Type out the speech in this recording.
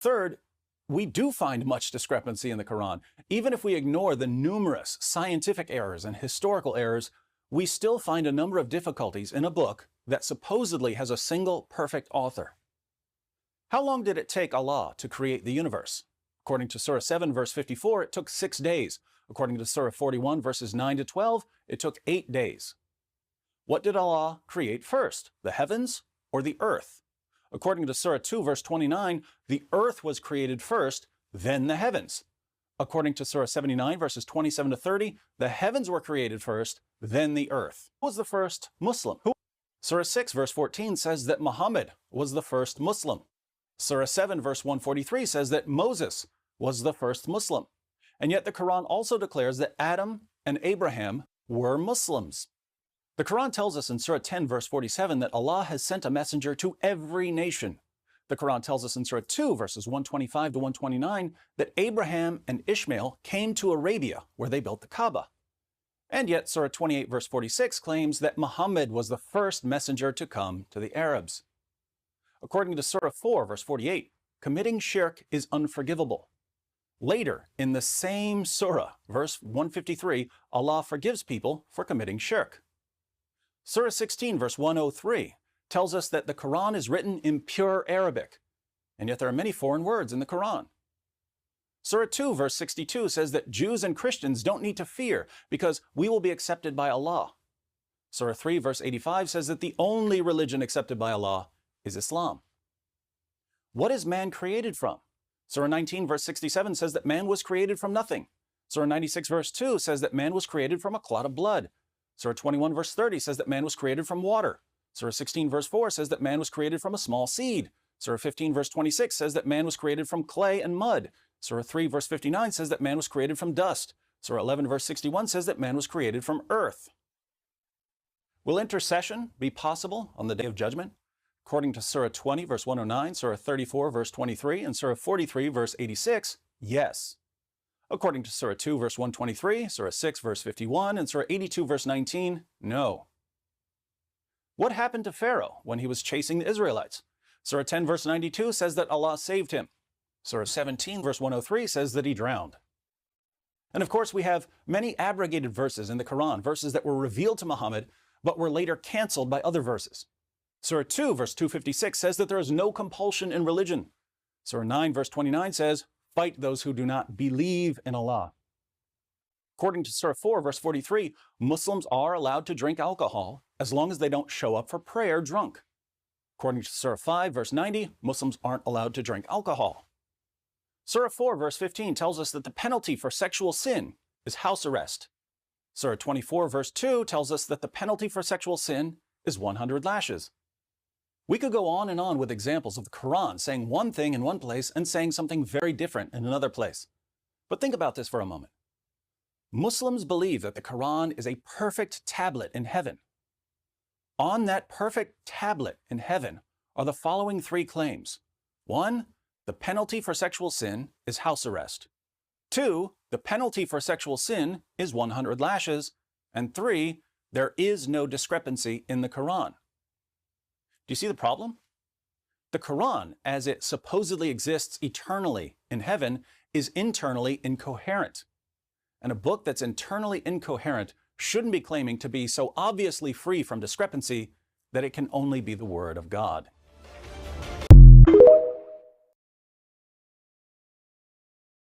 Third, we do find much discrepancy in the Quran. Even if we ignore the numerous scientific errors and historical errors, we still find a number of difficulties in a book that supposedly has a single perfect author. How long did it take Allah to create the universe? According to Surah 7, verse 54, it took 6 days. According to Surah 41, verses 9 to 12, it took 8 days. What did Allah create first, the heavens or the earth? According to Surah 2, verse 29, the earth was created first, then the heavens. According to Surah 79, verses 27 to 30, the heavens were created first, then the earth. Who was the first Muslim? Surah 6, verse 14 says that Muhammad was the first Muslim. Surah 7, verse 143 says that Moses was the first Muslim. And yet the Quran also declares that Adam and Abraham were Muslims. The Quran tells us in Surah 10, verse 47 that Allah has sent a messenger to every nation. The Quran tells us in Surah 2, verses 125 to 129, that Abraham and Ishmael came to Arabia, where they built the Kaaba. And yet Surah 28, verse 46 claims that Muhammad was the first messenger to come to the Arabs. According to Surah 4, verse 48, committing shirk is unforgivable. Later, in the same surah, verse 153, Allah forgives people for committing shirk. Surah 16, verse 103, tells us that the Quran is written in pure Arabic, and yet there are many foreign words in the Quran. Surah 2, verse 62 says that Jews and Christians don't need to fear because we will be accepted by Allah. Surah 3, verse 85 says that the only religion accepted by Allah is Islam. What is man created from? Surah 19, verse 67 says that man was created from nothing. Surah 96, verse 2 says that man was created from a clot of blood. Surah 21, verse 30 says that man was created from water. Surah 16, verse 4 says that man was created from a small seed. Surah 15, verse 26 says that man was created from clay and mud. Surah 3, verse 59 says that man was created from dust. Surah 11, verse 61 says that man was created from earth. Will intercession be possible on the Day of Judgment? According to Surah 20, verse 109, Surah 34, verse 23, and Surah 43, verse 86, yes. According to Surah 2, verse 123, Surah 6, verse 51, and Surah 82, verse 19, no. What happened to Pharaoh when he was chasing the Israelites? Surah 10, verse 92 says that Allah saved him. Surah 17, verse 103 says that he drowned. And of course, we have many abrogated verses in the Quran, verses that were revealed to Muhammad, but were later canceled by other verses. Surah 2, verse 256 says that there is no compulsion in religion. Surah 9, verse 29 says, fight those who do not believe in Allah. According to Surah 4, verse 43, Muslims are allowed to drink alcohol as long as they don't show up for prayer drunk. According to Surah 5, verse 90, Muslims aren't allowed to drink alcohol. Surah 4, verse 15 tells us that the penalty for sexual sin is house arrest. Surah 24, verse 2 tells us that the penalty for sexual sin is 100 lashes. We could go on and on with examples of the Quran saying one thing in one place and saying something very different in another place. But think about this for a moment. Muslims believe that the Quran is a perfect tablet in heaven. On that perfect tablet in heaven are the following 3 claims. 1, the penalty for sexual sin is house arrest. 2, the penalty for sexual sin is 100 lashes. And 3, there is no discrepancy in the Quran. Do you see the problem? The Quran, as it supposedly exists eternally in heaven, is internally incoherent. And a book that's internally incoherent shouldn't be claiming to be so obviously free from discrepancy that it can only be the Word of God.